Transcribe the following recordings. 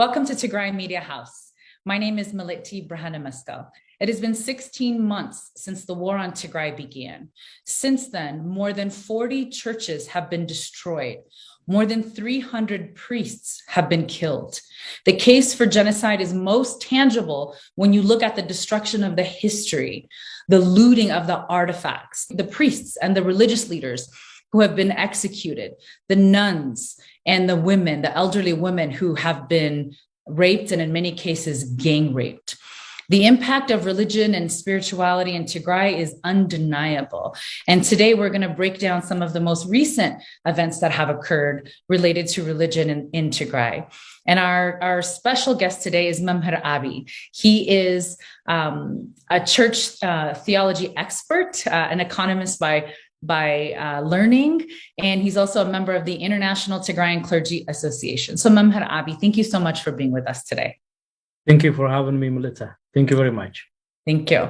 Welcome to Tigrai Media House. My name is Meliti Brahana. It has been 16 months since the war on Tigray began. Since then, more than 40 churches have been destroyed. More than 300 priests have been killed. The case for genocide is most tangible when you look at the destruction of the history, the looting of the artifacts, the priests and the religious leaders who have been executed, the nuns and the women, the elderly women who have been raped and in many cases gang raped. The impact of religion and spirituality in Tigray is undeniable. And today we're going to break down some of the most recent events that have occurred related to religion in Tigray. And our special guest today is Memher Abiy. He is a church theology expert, an economist by learning, and he's also a member of the International Tigrayan Clergy Association. So Memher Abiy, thank you so much for being with us today. Thank you for having me, Melita. Thank you very much. Thank you.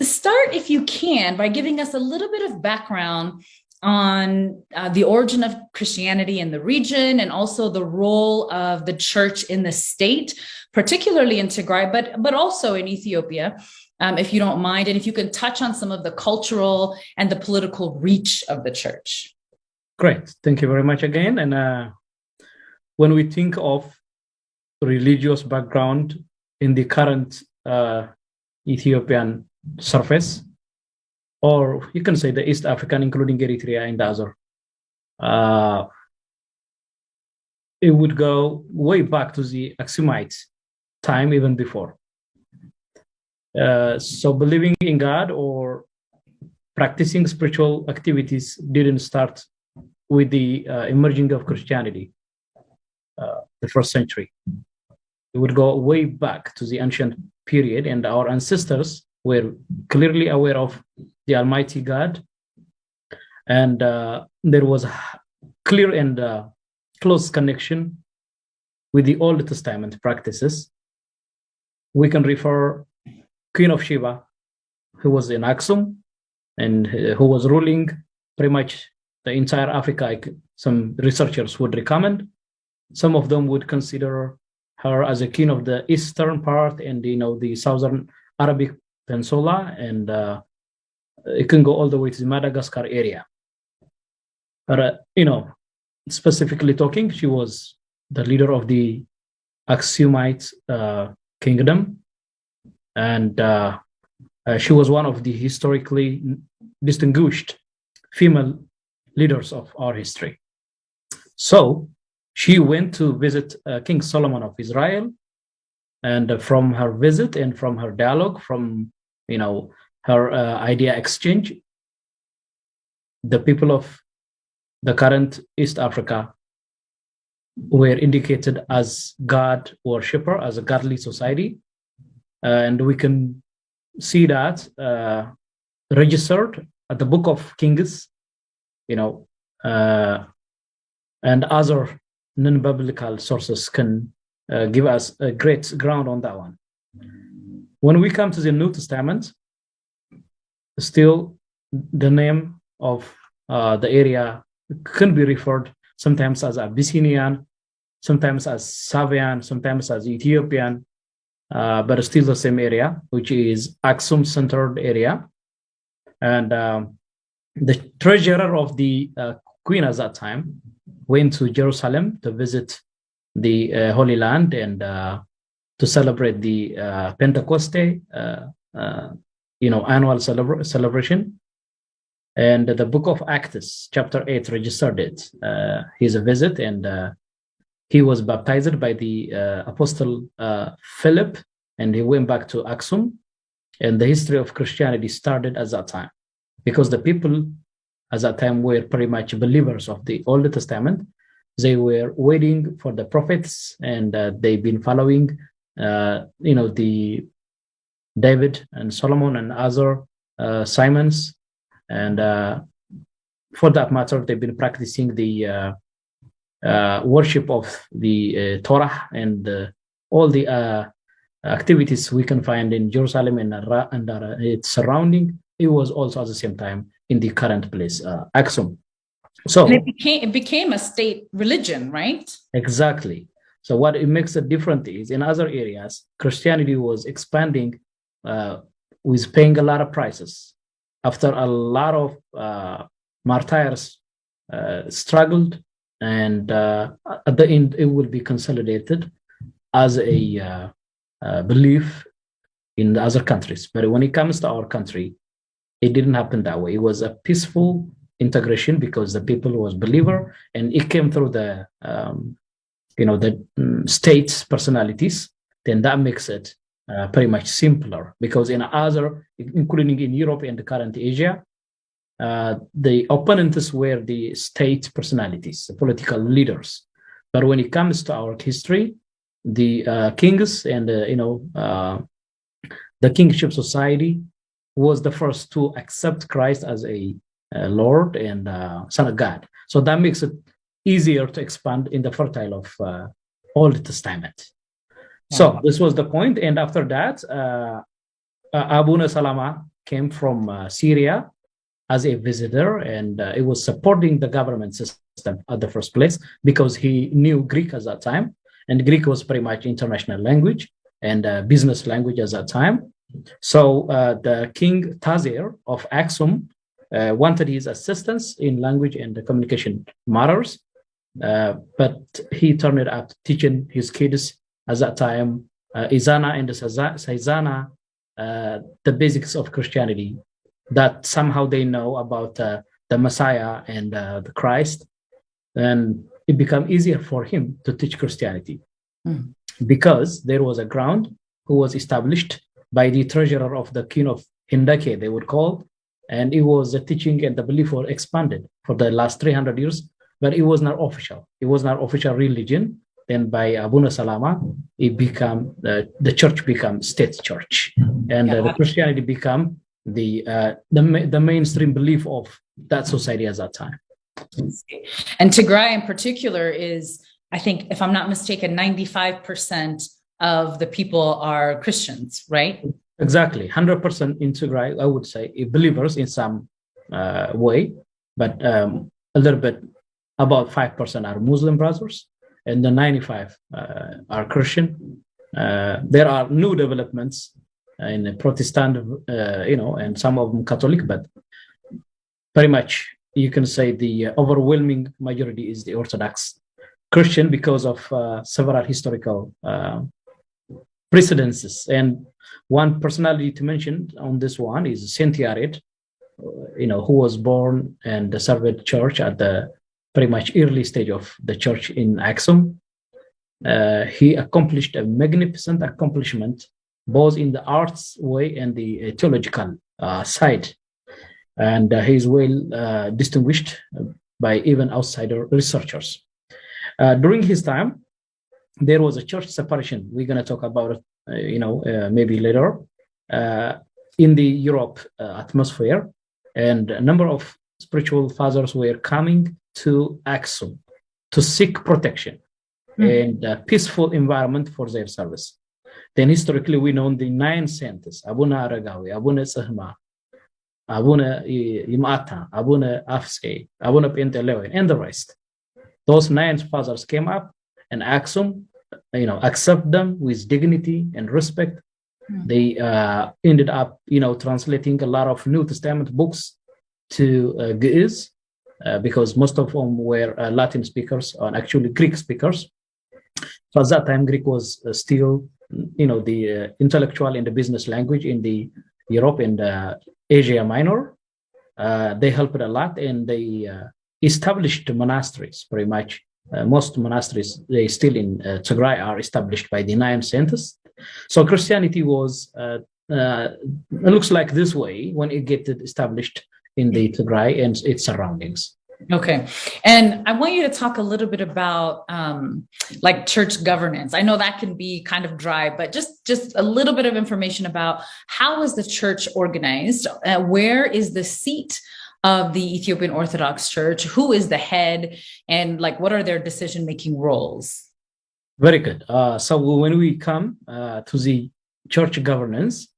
Start, if you can, by giving us a little bit of background on the origin of Christianity in the region and also the role of the church in the state, particularly in Tigray, but also in Ethiopia, if you don't mind, and if you can touch on some of the cultural and the political reach of the church. Great. Thank you very much again. And when we think of religious background in the current Ethiopian surface, or you can say the East African, including Eritrea and the other, it would go way back to the Axumite time, even before. So believing in God or practicing spiritual activities didn't start with the emerging of Christianity, the first century. It would go way back to the ancient period, and our ancestors were clearly aware of the Almighty God, and there was a clear and close connection with the Old Testament practices. We can refer Queen of Sheba, who was in Aksum and who was ruling pretty much the entire Africa. Some researchers would recommend. Some of them would consider her as a king of the eastern part and the southern Arabic Peninsula, and it can go all the way to the Madagascar area. But specifically talking, she was the leader of the Aksumite kingdom, and she was one of the historically distinguished female leaders of our history. So she went to visit King Solomon of Israel, and from her visit and from her dialogue, from her idea exchange, the people of the current East Africa were indicated as God worshipper, as a godly society, and we can see that registered at the Book of Kings, and other non-biblical sources can give us a great ground on that one. When we come to the New Testament, still the name of the area can be referred sometimes as Abyssinian, sometimes as Savian, sometimes as Ethiopian, but still the same area, which is Aksum-centered area. And the treasurer of the queen at that time went to Jerusalem to visit the Holy Land and to celebrate the Pentecoste, annual celebration. And the book of Acts, chapter 8, registered it. His visit, and he was baptized by the apostle Philip, and he went back to Aksum. And the history of Christianity started at that time, because the people at that time were pretty much believers of the Old Testament. They were waiting for the prophets, and they've been following, the David and Solomon and other Simons, and for that matter, they've been practicing the worship of the Torah and all the activities we can find in Jerusalem and its surrounding. It was also at the same time in the current place, Aksum. So and it became a state religion, right? Exactly. So what it makes it different is in other areas, Christianity was expanding with paying a lot of prices. After a lot of martyrs struggled, and at the end, it will be consolidated as a belief in the other countries. But when it comes to our country, it didn't happen that way. It was a peaceful integration because the people was believer, and it came through the state's personalities. Then that makes it pretty much simpler, because in other, including in Europe and the current Asia, the opponents were the state personalities, the political leaders. But when it comes to our history, the kings and the kingship society was the first to accept Christ as a Lord and Son of God. So that makes it easier to expand in the fertile of Old Testament. So this was the point. And after that, Abuna Salama came from Syria as a visitor, and it was supporting the government system at the first place because he knew Greek at that time. And Greek was pretty much international language and business language at that time. So the King Tazir of Aksum wanted his assistance in language and the communication matters, but he turned it up teaching his kids at that time, Izana and Saizana, the basics of Christianity, that somehow they know about the Messiah and the Christ. And it became easier for him to teach Christianity because there was a ground who was established by the treasurer of the king of Hindake, they would call, and it was the teaching and the belief were expanded for the last 300 years, but it was not official. It was not official religion. Then by Abuna Salama, it became the church became state church, and the Christianity become the mainstream belief of that society at that time. And Tigray in particular is, I think, if I'm not mistaken, 95% of the people are Christians, right? Exactly, 100% in Tigray, I would say, believers in some way, but a little bit, about 5% are Muslim brothers, and the 95 are Christian. There are new developments in the Protestant, and some of them Catholic, but pretty much you can say the overwhelming majority is the Orthodox Christian because of several historical precedences. And one personality to mention on this one is Saint Yared, who was born and served church at the pretty much early stage of the church in Aksum. He accomplished a magnificent accomplishment both in the arts way and the theological side. And he is well distinguished by even outsider researchers. During his time, there was a church separation. We're going to talk about it, maybe later, in the Europe atmosphere. And a number of spiritual fathers were coming to Aksum to seek protection and a peaceful environment for their service. Then historically, we know the 9 saints, Abuna Aragawi, Abuna Sahma, Abuna Imata, Abuna Afse, Abuna Pentelewe, and the rest. Those 9 fathers came up, and Aksum, accept them with dignity and respect. They ended up, translating a lot of New Testament books to Ge'ez, because most of them were Latin speakers and actually Greek speakers. So at that time, Greek was still, the intellectual and the business language in the Europe and Asia Minor. They helped a lot, and they established monasteries pretty much. Most monasteries, they still in Tigray, are established by the 9 saints. So Christianity was, looks like this way when it gets established in the Tigray and its surroundings. Okay. And I want you to talk a little bit about like church governance. I know that can be kind of dry, but just a little bit of information about how is the church organized? Where is the seat of the Ethiopian Orthodox Church? Who is the head? And what are their decision-making roles? Very good. So when we come to the church governance,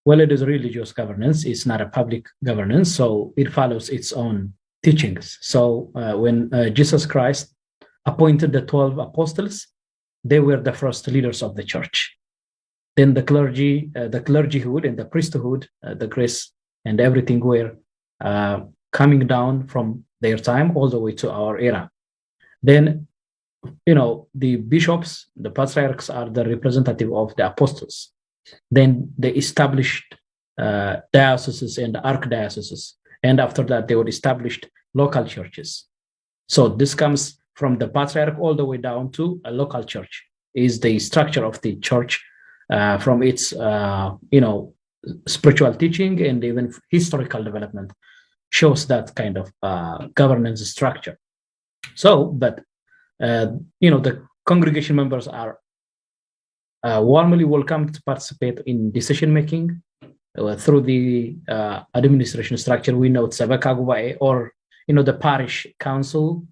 well, it is religious governance. It's not a public governance, so it follows its own teachings. So when Jesus Christ appointed the 12 apostles. They were the first leaders of the church. Then the clergyhood and the priesthood, the grace and everything were coming down from their time all the way to our era. Then, the bishops, the patriarchs are the representative of the apostles. Then they established dioceses and archdioceses. And after that, they were established local churches. So this comes from the patriarch all the way down to a local church, is the structure of the church from its, spiritual teaching and even historical development shows that kind of governance structure. So, but, the congregation members are warmly welcome to participate in decision-making through the administration structure. We know Sabaka Gubae or, the parish council,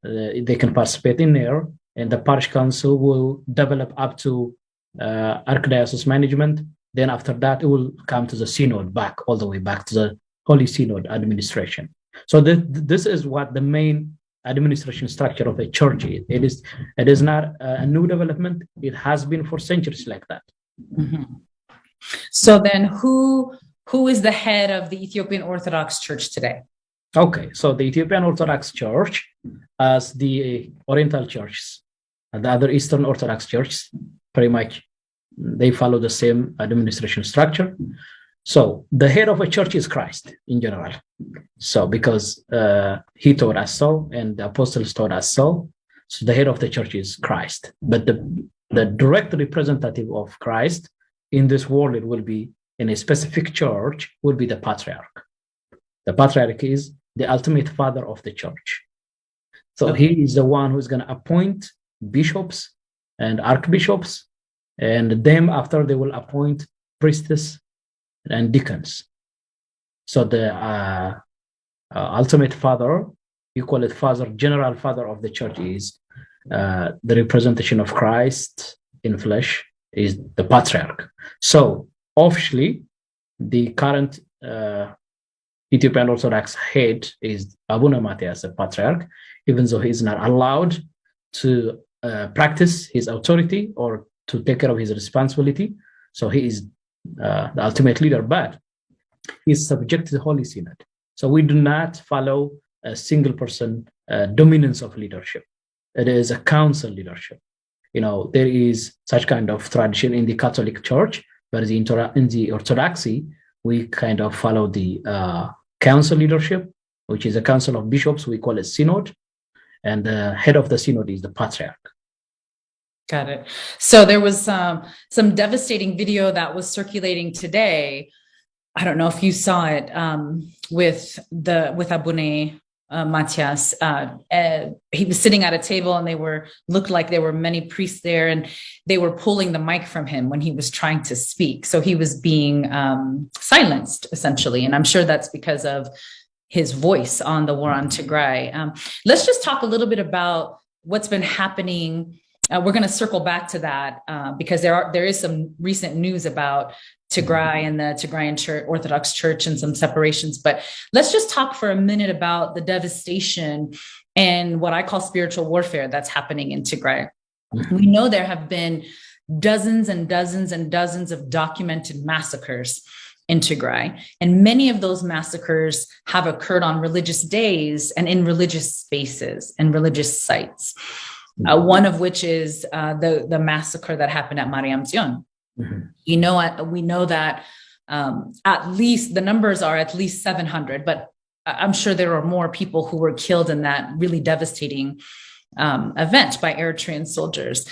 they can participate in there, and the parish council will develop up to archdiocese management. Then after that, it will come to the synod all the way back to the Holy Synod administration. So this is what the main administration structure of a church is. It is not a new development. It has been for centuries like that. Mm-hmm. So then who is the head of the Ethiopian Orthodox Church today? Okay, so the Ethiopian Orthodox Church, as the Oriental churches, and the other Eastern Orthodox churches, pretty much they follow the same administration structure. So the head of a church is Christ in general. So because he taught us so, and the apostles taught us so, so the head of the church is Christ. But the direct representative of Christ in this world, it will be in a specific church, will be the patriarch. The patriarch is the ultimate father of the church. So he is the one who's going to appoint bishops and archbishops, and them after they will appoint priestess and deacons. So the ultimate father, you call it father, general father of the church, is the representation of Christ in flesh, is the patriarch. So officially, the current Ethiopian Orthodox head is Abuna Matthias, the patriarch, even though he is not allowed to practice his authority or to take care of his responsibility. So he is the ultimate leader, but he is subject to the Holy Synod. So we do not follow a single person dominance of leadership. It is a council leadership. There is such kind of tradition in the Catholic Church, but in the Orthodoxy, we kind of follow the council leadership, which is a council of bishops. We call it synod, and the head of the synod is the patriarch. Got it. So there was some devastating video that was circulating today. I don't know if you saw it with Abune Matthias. He was sitting at a table, and looked like there were many priests there, and they were pulling the mic from him when he was trying to speak. So he was being silenced essentially, and I'm sure that's because of his voice on the war on Tigray. Let's just talk a little bit about what's been happening. We're going to circle back to that because there is some recent news about Tigray and the Tigrayan Orthodox Church and some separations. But let's just talk for a minute about the devastation and what I call spiritual warfare that's happening in Tigray. We know there have been dozens and dozens and dozens of documented massacres in Tigray. And many of those massacres have occurred on religious days and in religious spaces and religious sites. One of which is the massacre that happened at Mariam Zion. Mm-hmm. We know that at least the numbers are at least 700, but I'm sure there are more people who were killed in that really devastating event by Eritrean soldiers.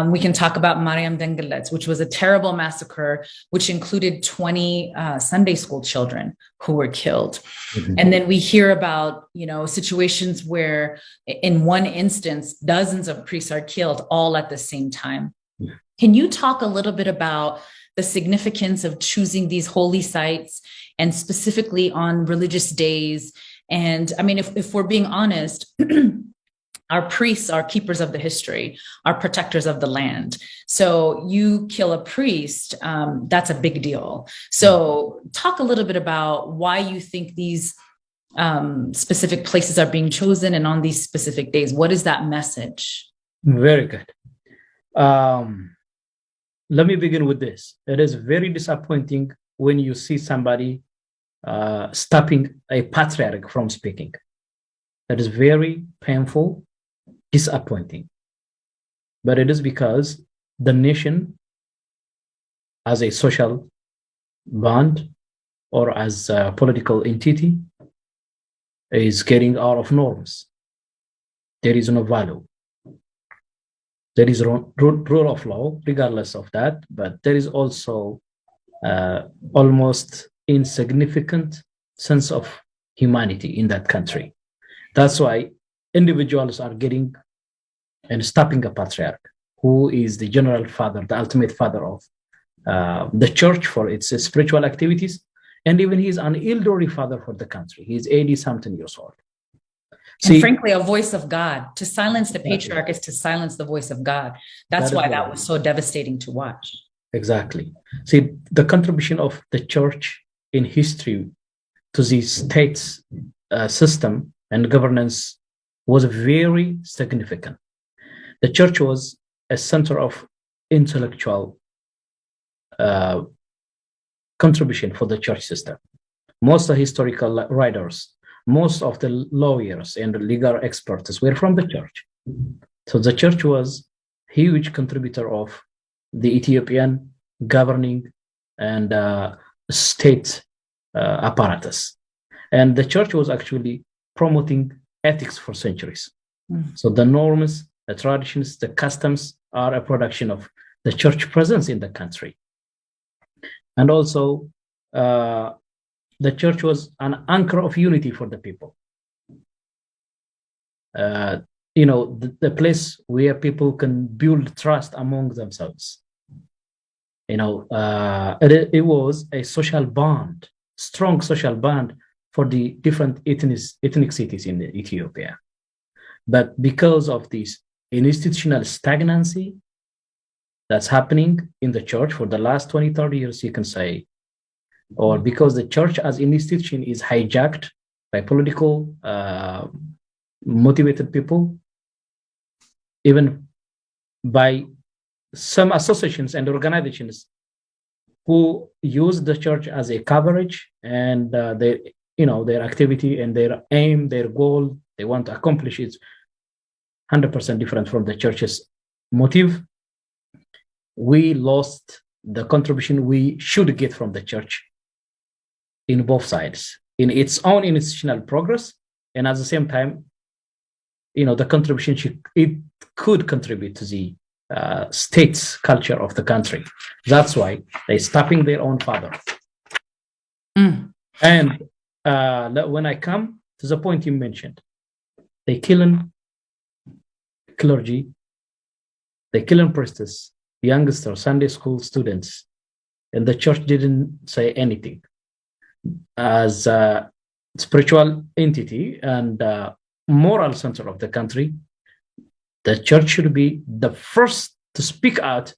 We can talk about Mariam Dengelet, which was a terrible massacre, which included 20 Sunday school children who were killed. Mm-hmm. And then we hear about, situations where in one instance, dozens of priests are killed all at the same time. Yeah. Can you talk a little bit about the significance of choosing these holy sites and specifically on religious days? And I mean, if we're being honest, our priests are keepers of the history, are protectors of the land. So you kill a priest, that's a big deal. So talk a little bit about why you think these specific places are being chosen and on these specific days. What is that message? Very good. Let me begin with this. It is very disappointing when you see somebody stopping a patriarch from speaking. That is very painful, disappointing. But it is because the nation, as a social bond or as a political entity, is getting out of norms. There is no value. There is rule of law, regardless of that, but there is also almost insignificant sense of humanity in that country. That's why individuals are getting and stopping a patriarch, who is the general father, the ultimate father of the church for its spiritual activities. And even he's an elderly father for the country. He's 80-something years old. And frankly, a voice of God. To silence the patriarch is to silence the voice of God. That's why that was so devastating to watch. Exactly. See, the contribution of the church in history to the state's system and governance was very significant. The church was a center of intellectual contribution for the church system. Most of the historical writers, most of the lawyers and legal experts were from the church. So the church was a huge contributor of the Ethiopian governing and state apparatus. And the church was actually promoting ethics for centuries. So the norms, the traditions, the customs are a production of the church presence in the country. And also, the church was an anchor of unity for the people. The place where people can build trust among themselves. It was a social bond, strong social bond for the different ethnic cities in Ethiopia. But because of this institutional stagnancy that's happening in the church for the last 20, 30 years, you can say, or because the church as an institution is hijacked by political motivated people, even by some associations and organizations who use the church as a coverage and their activity and their aim, their goal, they want to accomplish it 100% different from the church's motive. We lost the contribution we should get from the church in both sides, in its own institutional progress, and at the same time, the contribution it could contribute to the state's culture of the country. That's why they're stopping their own father. And when I come to the point you mentioned, they killing clergy, they killing priestess, youngsters, Sunday school students, and the church didn't say anything. As a spiritual entity and moral center of the country, the church should be the first to speak out,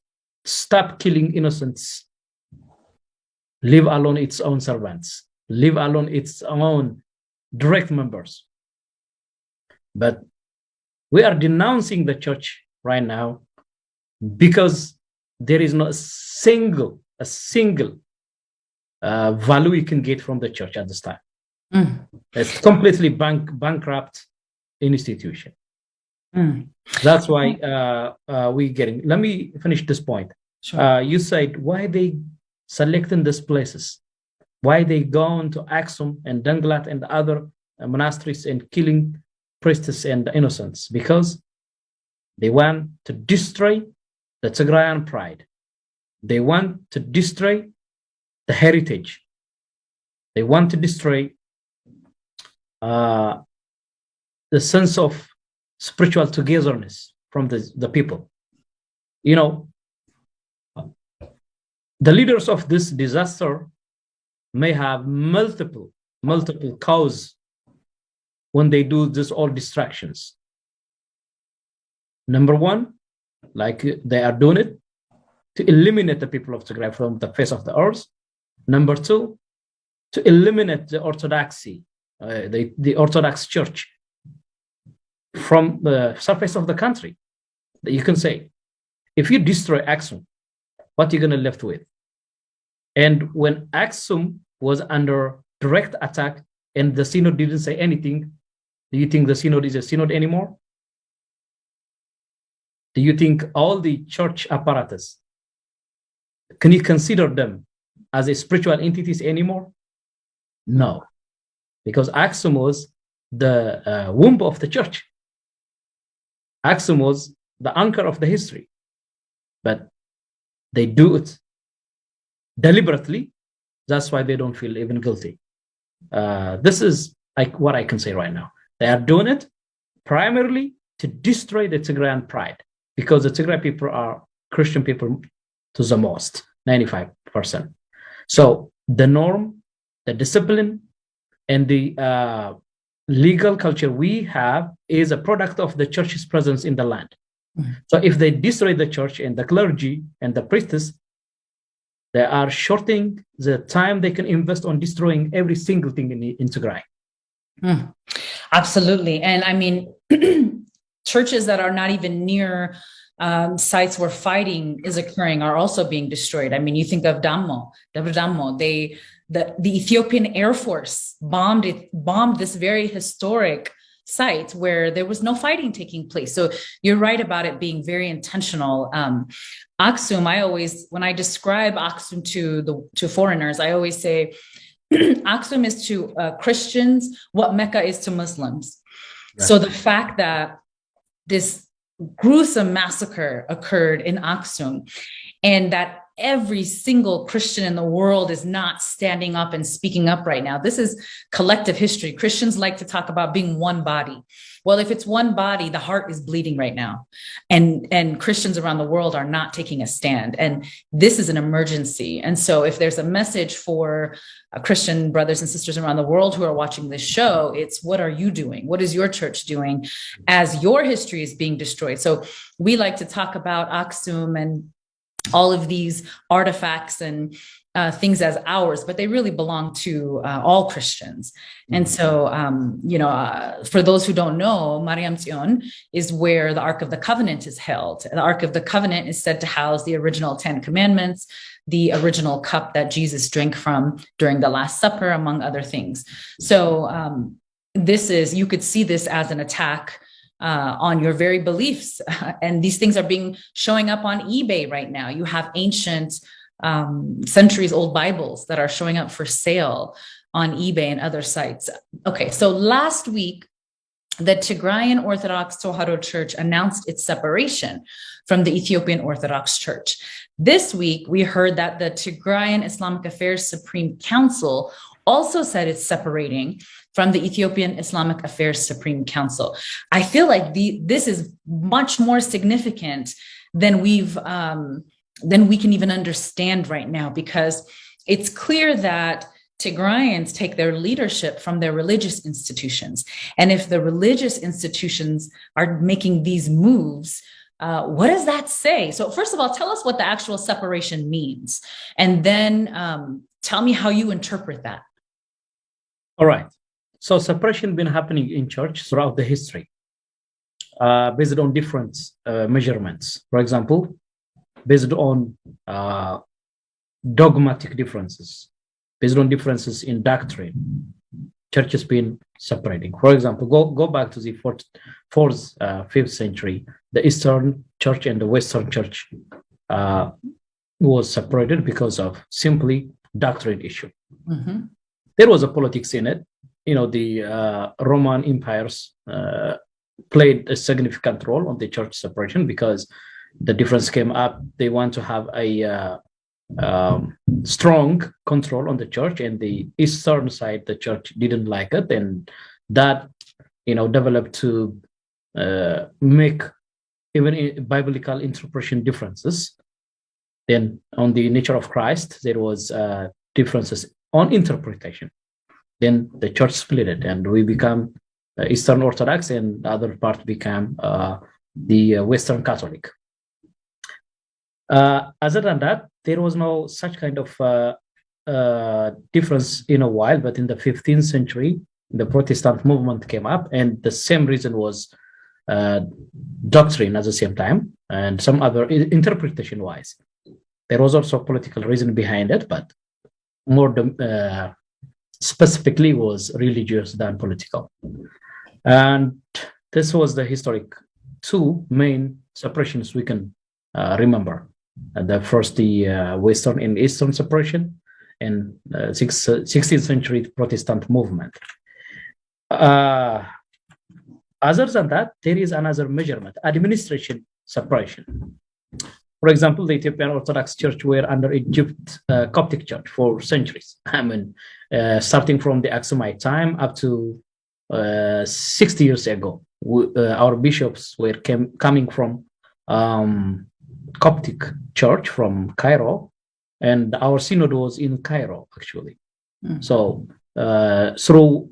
stop killing innocents, leave alone its own servants, leave alone its own direct members. But we are denouncing the church right now because there is not a single value you can get from the church at this time. It's completely bankrupt institution. That's why we're getting. Let me finish this point. Sure. You said why they selecting these places, why they going to Aksum and Danglat and other monasteries and killing priests and innocents, because they want to destroy the Tigrayan pride. They want to destroy the heritage. They want to destroy the sense of spiritual togetherness from the people. The leaders of this disaster may have multiple causes when they do this all distractions. Number one, like they are doing it to eliminate the people of Tigray from the face of the earth. Number two, to eliminate the orthodoxy the Orthodox Church from the surface of the country. You can say, if you destroy Aksum, what are you going to left with? And when Aksum was under direct attack and the synod didn't say anything, do you think the synod is a synod anymore? Do you think all the church apparatus, can you consider them as a spiritual entities anymore? No, because Aksum was the womb of the church. Aksum was the anchor of the history, but they do it deliberately. That's why they don't feel even guilty. This is like what I can say right now. They are doing it primarily to destroy the Tigrayan pride, because the Tigray people are Christian people to the most, 95%. So the norm, the discipline, and the legal culture we have is a product of the church's presence in the land. So if they destroy the church and the clergy and the priestess, they are shorting the time they can invest on destroying every single thing in Tigray. Absolutely. And I mean, churches that are not even near sites where fighting is occurring are also being destroyed. I mean, you think of Dammo, the Ethiopian Air Force bombed this very historic site where there was no fighting taking place. So you're right about it being very intentional. Aksum, when I describe Aksum to foreigners, I always say Aksum is to Christians what Mecca is to Muslims. Right. So the fact that this gruesome massacre occurred in Aksum, and that every single Christian in the world is not standing up and speaking up right now. This is collective history. Christians like to talk about being one body. Well, if it's one body, the heart is bleeding right now. And Christians around the world are not taking a stand. And this is an emergency. And so if there's a message for Christian brothers and sisters around the world who are watching this show, it's what are you doing? What is your church doing as your history is being destroyed? So we like to talk about Aksum and all of these artifacts and things as ours, but they really belong to all Christians. And so, for those who don't know, Mariam Zion is where the Ark of the Covenant is held. The Ark of the Covenant is said to house the original 10 commandments, the original cup that Jesus drank from during the Last Supper, among other things. So you could see this as an attack on your very beliefs. And these things are showing up on eBay right now. You have ancient centuries old Bibles that are showing up for sale on eBay and other sites. Okay, so last week, the Tigrayan Orthodox Church announced its separation from the Ethiopian Orthodox Church. This week, we heard that the Tigrayan Islamic Affairs Supreme Council also said it's separating from the Ethiopian Islamic Affairs Supreme Council. I feel like this is much more significant than we can even understand right now, because it's clear that Tigrayans take their leadership from their religious institutions. And if the religious institutions are making these moves, what does that say? So first of all, tell us what the actual separation means, and then tell me how you interpret that. All right. So separation been happening in church throughout the history, based on different measurements. For example, based on dogmatic differences, based on differences in doctrine, church has been separating. For example, go back to the fourth, 5th century. The Eastern Church and the Western Church was separated because of simply doctrine issue. Mm-hmm. There was a politics in it. The Roman empires played a significant role on the church separation, because the difference came up. They want to have a strong control on the church, and the eastern side, the church didn't like it, and that developed to make even biblical interpretation differences. Then on the nature of Christ, there was differences on interpretation. Then the church split it, and we become Eastern Orthodox, and the other part became the Western Catholic. Other than that, there was no such kind of difference in a while, but in the 15th century, the Protestant movement came up, and the same reason was doctrine at the same time, and some other interpretation wise. There was also a political reason behind it, but more specifically was religious than political. And this was the historic two main separations we can remember. The first, the Western and Eastern separation, and 16th century Protestant movement. Other than that, there is another measurement, administration separation. For example, the Ethiopian Orthodox Church were under Egypt Coptic Church for centuries. I mean, starting from the Aksumite time up to 60 years ago, our bishops were coming from Coptic Church from Cairo, and our synod was in Cairo, actually. So through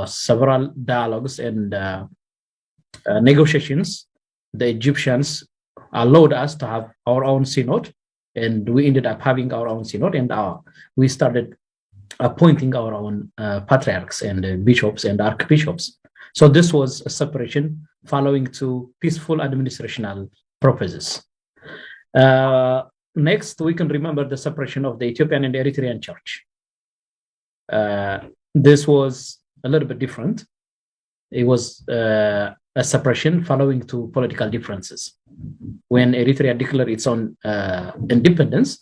several dialogues and negotiations, the Egyptians allowed us to have our own synod, and we ended up having our own synod, and we started appointing our own patriarchs and bishops and archbishops. So this was a separation following to peaceful administrational purposes. Next, we can remember the separation of the Ethiopian and Eritrean Church. This was a little bit different. It was a separation following to political differences. When Eritrea declared its own independence,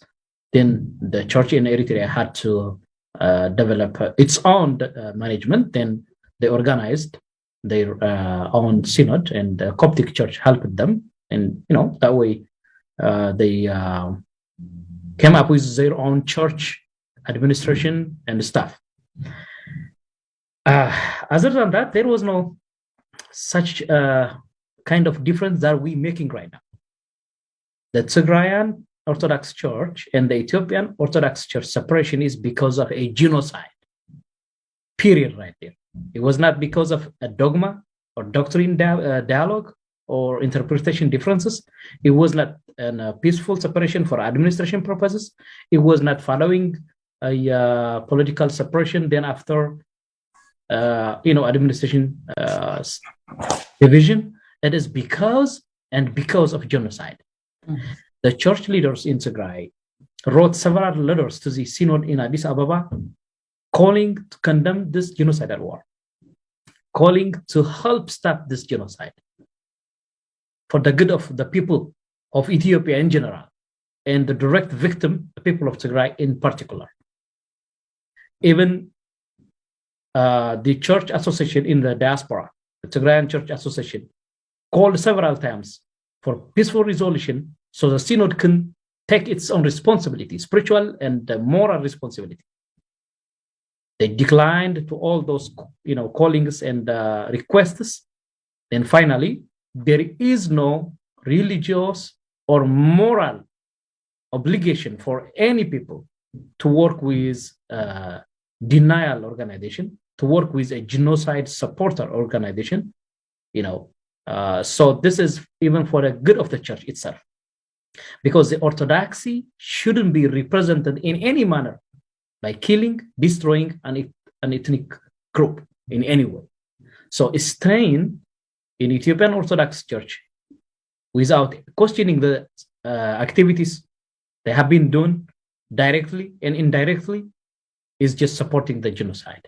then the church in Eritrea had to develop its own management. Then they organized their own synod, and the Coptic Church helped them. And that way they came up with their own church administration and stuff. Other than that, there was no such kind of difference that we're making right now. The Tigrayan Orthodox Church and the Ethiopian Orthodox Church separation is because of a genocide. Period, right there. It was not because of a dogma or doctrine dialogue or interpretation differences. It was not a peaceful separation for administration purposes. It was not following a political separation. Then after, administration division. It is because of genocide. The church leaders in Tigray wrote several letters to the synod in Addis Ababa, calling to condemn this genocidal war, calling to help stop this genocide for the good of the people of Ethiopia in general, and the direct victim, the people of Tigray in particular. Even the church association in the diaspora, the Tigrayan Church Association, called several times for peaceful resolution so the synod can take its own responsibility, spiritual and moral responsibility. They declined to all those callings and requests. And finally, there is no religious or moral obligation for any people to work with denial organization, to work with a genocide supporter organization, so this is even for the good of the church itself, because the orthodoxy shouldn't be represented in any manner by killing, destroying an ethnic group in any way. So staying in Ethiopian Orthodox Church without questioning the activities they have been doing directly and indirectly is just supporting the genocide.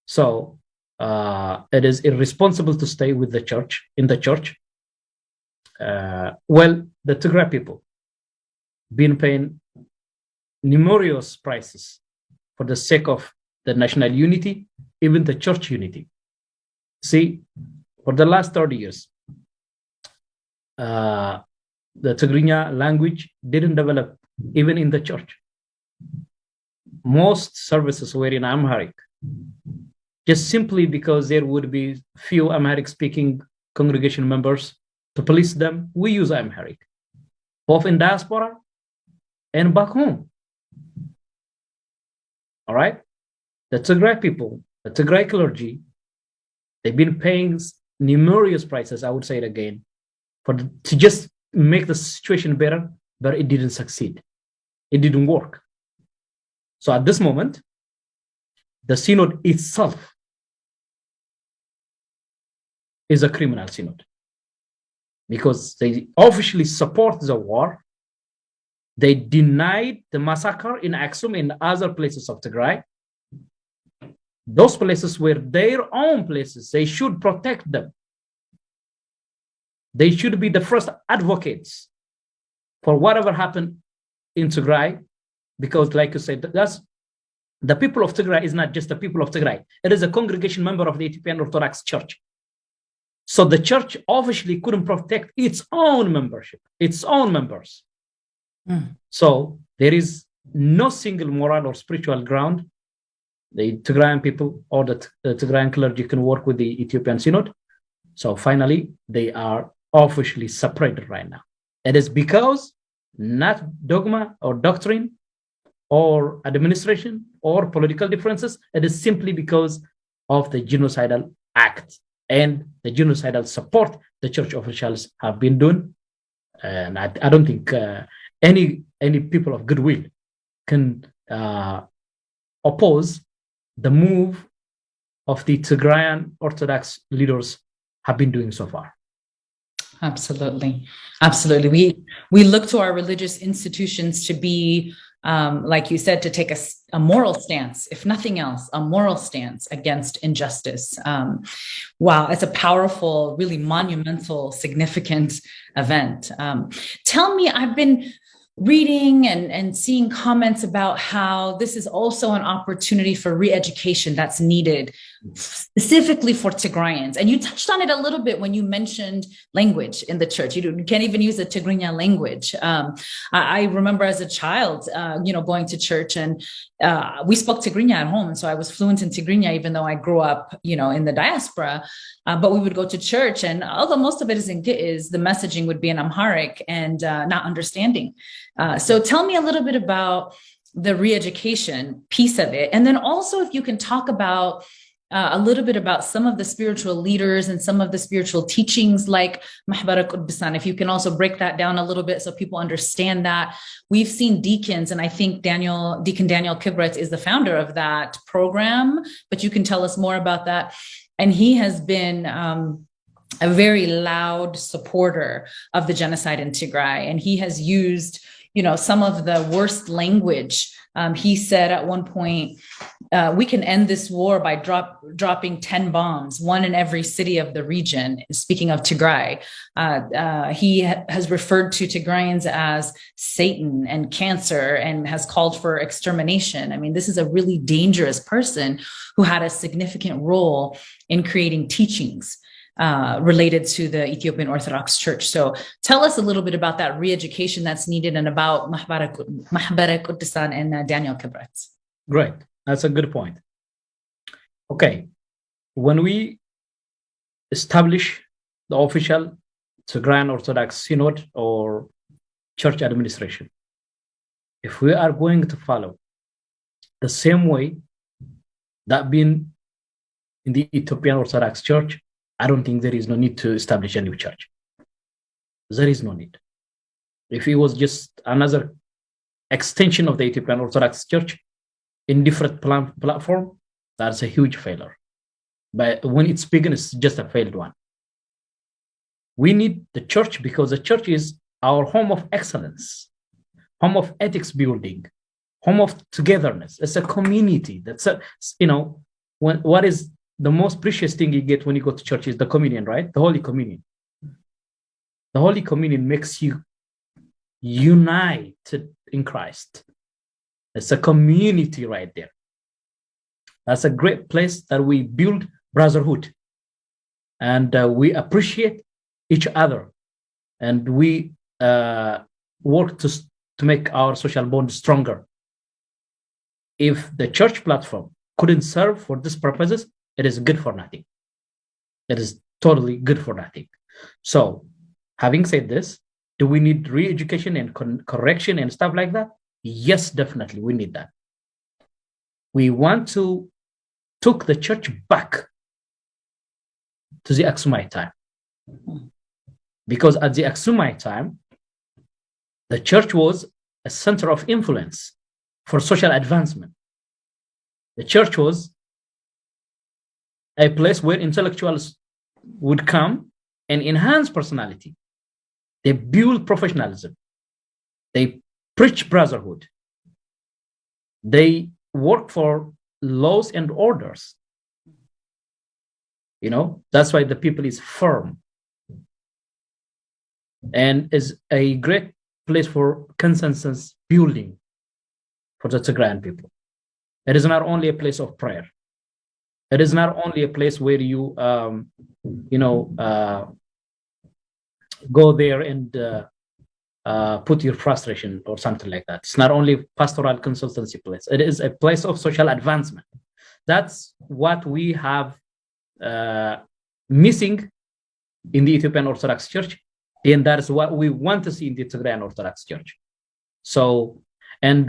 So it is irresponsible to stay with the church, in the church. The Tigray people been paying numerous prices for the sake of the national unity, even the church unity. See, for the last 30 years, the Tigrinya language didn't develop even in the church. Most services were in Amharic, just simply because there would be few Amharic-speaking congregation members. To police them, we use Amharic, both in diaspora and back home. All right? The Tigray people, the Tigray clergy, they've been paying numerous prices, I would say it again, to just make the situation better, but it didn't succeed. It didn't work. So at this moment, the synod itself is a criminal synod because they officially support the war. They denied the massacre in Aksum and other places of Tigray. Those places were their own places. They should protect them. They should be the first advocates for whatever happened in Tigray, because like you said, that's the people of Tigray is not just the people of Tigray. It is a congregation member of the Ethiopian Orthodox Church. So the church obviously couldn't protect its own membership, its own members. So there is no single moral or spiritual ground the Tigrayan people or the Tigrayan clergy can work with the Ethiopian Synod. So finally, they are officially separated right now. It is because not dogma or doctrine or administration or political differences. It is simply because of the genocidal act and the genocidal support the church officials have been doing. And I don't think any people of goodwill can oppose the move of the Tigrayan Orthodox leaders have been doing so far. Absolutely. Absolutely. We look to our religious institutions to be, like you said, to take a moral stance, if nothing else, a moral stance against injustice. Wow, it's a powerful, really monumental, significant event. Tell me, I've been reading and seeing comments about how this is also an opportunity for re-education that's needed specifically for Tigrayans. And you touched on it a little bit when you mentioned language in the church. You can't even use the Tigrayan language. I remember as a child, going to church, and we spoke Tigrinya at home. And so I was fluent in Tigrinya, even though I grew up, in the diaspora. But we would go to church, and although most of it is the messaging would be in Amharic and not understanding. So tell me a little bit about the re-education piece of it. And then also if you can talk about a little bit about some of the spiritual leaders and some of the spiritual teachings like Memher Abiy. If you can also break that down a little bit so people understand that. We've seen deacons, and I think Deacon Daniel Kibret is the founder of that program, but you can tell us more about that. And he has been a very loud supporter of the genocide in Tigray, and he has used some of the worst language. He said at one point, we can end this war by dropping 10 bombs, one in every city of the region. Speaking of Tigray, he has referred to Tigrayans as Satan and cancer and has called for extermination. I mean, this is a really dangerous person who had a significant role in creating teachings related to the Ethiopian Orthodox Church. So tell us a little bit about that re-education that's needed and about Memher Abiy and Daniel Kibret. Great. That's a good point. Okay. When we establish the official Tigrayan Orthodox Synod or church administration, if we are going to follow the same way that been in the Ethiopian Orthodox Church, I don't think there is no need to establish a new church. There is no need. If it was just another extension of the Ethiopian Orthodox Church in different platform, that's a huge failure. But when it's big, it's just a failed one. We need the church because the church is our home of excellence, home of ethics building, home of togetherness. It's a community. What is the most precious thing you get when you go to church is the communion, right? The Holy Communion. The Holy Communion makes you united in Christ. It's a community right there. That's a great place that we build brotherhood. And we appreciate each other. And we work to make our social bond stronger. If the church platform couldn't serve for these purposes, it is good for nothing. It is totally good for nothing. So, having said this, do we need re-education and correction and stuff like that? Yes, definitely, we need that. We want to take the church back to the Aksumite time. Because at the Aksumite time, the church was a center of influence for social advancement. The church was a place where intellectuals would come and enhance personality. They build professionalism. They preach brotherhood. They work for laws and orders. That's why the people is firm and is a great place for consensus building for the Tigrayan people. It is not only a place of prayer. It is not only a place where you, go there and put your frustration or something like that. It's not only pastoral consultancy place. It is a place of social advancement. That's what we have missing in the Ethiopian Orthodox Church, and that is what we want to see in the Tigrayan Orthodox Church. So, and